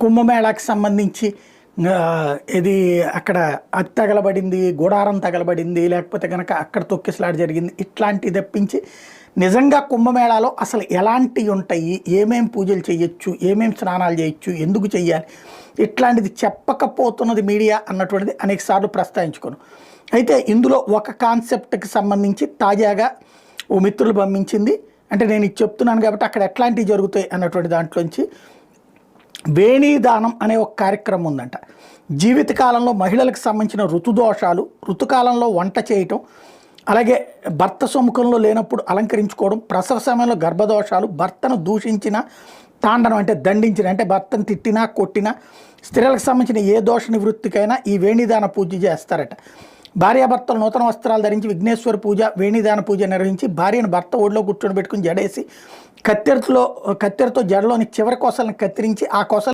కుంభమేళాకి సంబంధించి ఇది అక్కడ అది తగలబడింది, గుడారం తగలబడింది, లేకపోతే కనుక అక్కడ తొక్కిసలాట జరిగింది, ఇట్లాంటివి తప్పించి నిజంగా కుంభమేళాలో అసలు ఎలాంటివి ఉంటాయి, ఏమేం పూజలు చేయొచ్చు, ఏమేం స్నానాలు చేయొచ్చు, ఎందుకు చెయ్యాలి, ఇట్లాంటిది చెప్పకపోతున్నది మీడియా అన్నటువంటిది అనేక సార్లు ప్రస్తావించుకోను. అయితే ఇందులో ఒక కాన్సెప్ట్కి సంబంధించి తాజాగా ఓ మిత్రులు పంపించింది. అంటే నేను ఇది చెప్తున్నాను కాబట్టి అక్కడ ఎట్లాంటివి జరుగుతాయి అన్నటువంటి దాంట్లోంచి వేణీదానం అనే ఒక కార్యక్రమం ఉందంట. జీవితకాలంలో మహిళలకు సంబంధించిన ఋతుదోషాలు, ఋతుకాలంలో వంట చేయటం, అలాగే భర్త సముఖంలో లేనప్పుడు అలంకరించుకోవడం, ప్రసవ సమయంలో గర్భదోషాలు, భర్తను దూషించిన తాండనం అంటే దండించిన అంటే భర్తను తిట్టినా కొట్టినా, స్త్రీలకు సంబంధించిన ఏ దోష నివృత్తికైనా ఈ వేణీదాన పూజ చేస్తారట. భార్యాభర్తలు నూతన వస్త్రాలు ధరించి విఘ్నేశ్వర పూజ, వేణీదాన పూజ నిర్వహించి భార్యను భర్త ఒడిలో కూర్చొని పెట్టుకుని జడేసి కత్తెరతో జడలోని చివరి కోసలను కత్తిరించి ఆ కోసలు